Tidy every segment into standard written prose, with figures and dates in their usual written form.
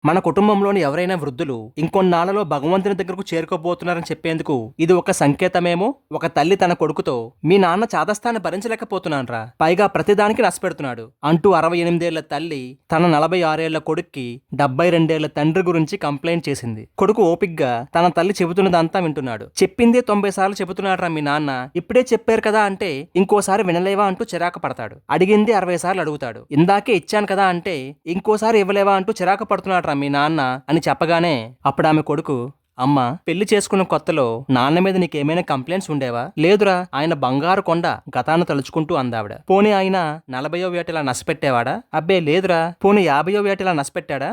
మన కుటుంబంలోని ఎవరైనా వృద్ధులు ఇంకొన్నాళ్లలో భగవంతుని దగ్గరకు చేరుకోబోతున్నారని చెప్పేందుకు ఇది ఒక సంకేతమేమో. ఒక తల్లి తన కొడుకుతో, మీ నాన్న చాదస్తాన్ని భరించలేకపోతున్నాన్రా, పైగా ప్రతిదానికి నష్టపెడుతున్నాడు అంటూ 68 ఏళ్ల తల్లి తన 46 ఏళ్ల కొడుక్కి 72 ఏళ్ల తండ్రి గురించి కంప్లైంట్ చేసింది. కొడుకు ఓపిగ్గా తన తల్లి చెబుతున్నదంతా వింటున్నాడు. చెప్పిందే 90 సార్లు చెబుతున్నాడ్రా మీ నాన్న, ఇప్పుడే చెప్పారు కదా అంటే ఇంకోసారి వినలేవా అంటూ చిరాకు పడతాడు. అడిగింది 60 సార్లు అడుగుతాడు. ఇందాకే ఇచ్చాను కదా అంటే ఇంకోసారి ఇవ్వలేవా అంటూ చిరాకు పడుతున్నాడు మీ నాన్న అని చెప్పగానే అప్పుడు ఆమె కొడుకు, అమ్మ, పెళ్లి చేసుకున్న కొత్తలో నాన్న మీద నీకేమైనా కంప్లైంట్స్ ఉండేవా? లేదురా, ఆయన బంగారు కొండ గతాన్ని తలుచుకుంటూ అందావిడ. పోనీ ఆయన 40వ ఏటలా నష్టపెట్టేవాడా? అబ్బే లేదురా. పోనీ 50వ ఏటలా నష్టపెట్టాడా?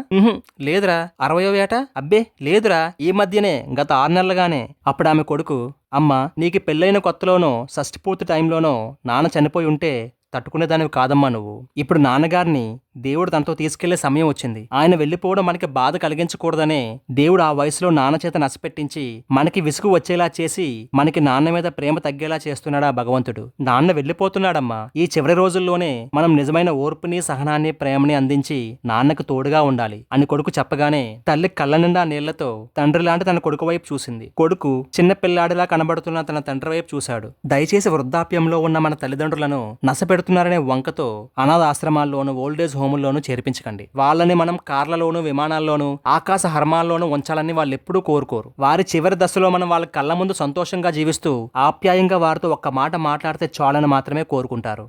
లేదురా. 60వ ఏట? అబ్బే లేదురా, ఈ మధ్యనే గత 6 నెలలుగానే. అప్పుడు ఆమె కొడుకు, అమ్మ, నీకు పెళ్ళైన కొత్తలోనో షష్ఠపూర్తి టైంలోనో నాన్న చనిపోయి ఉంటే తట్టుకునేదానివి కాదమ్మా నువ్వు. ఇప్పుడు నాన్నగారిని దేవుడు తనతో తీసుకెళ్లే సమయం వచ్చింది. ఆయన వెళ్లిపోవడం మనకి బాధ కలిగించకూడదనే దేవుడు ఆ వయసులో నాన్న చేత నష్టపెట్టించి మనకి విసుగు వచ్చేలా చేసి మనకి నాన్న మీద ప్రేమ తగ్గేలా చేస్తున్నాడా భగవంతుడు. నాన్న వెళ్లిపోతున్నాడమ్మా. ఈ చివరి రోజుల్లోనే మనం నిజమైన ఓర్పుని, సహనాన్ని, ప్రేమని అందించి నాన్నకు తోడుగా ఉండాలి అని కొడుకు చెప్పగానే తల్లి కళ్ళ నిండా నీళ్లతో తండ్రి లాంటి తన కొడుకు వైపు చూసింది. కొడుకు చిన్న పిల్లాడిలా కనబడుతున్న తన తండ్రి వైపు చూశాడు. దయచేసి వృద్ధాప్యంలో ఉన్న మన తల్లిదండ్రులను నశపెడుతున్నారనే వంకతో అనాథ ఆశ్రమాల్లోనూ, ఓల్డేజ్ హోముల్లోనూ చేర్పించకండి. వాళ్ళని మనం కార్లలోనూ, విమానాల్లోనూ, ఆకాశ హర్మాల్లోనూ ఉంచాలని వాళ్ళు ఎప్పుడూ కోరుకోరు. వారి చివరి దశలో మనం వాళ్ళ కళ్ళ ముందు సంతోషంగా జీవిస్తూ ఆప్యాయంగా వారితో ఒక్క మాట మాట్లాడితే చాలని మాత్రమే కోరుకుంటారు.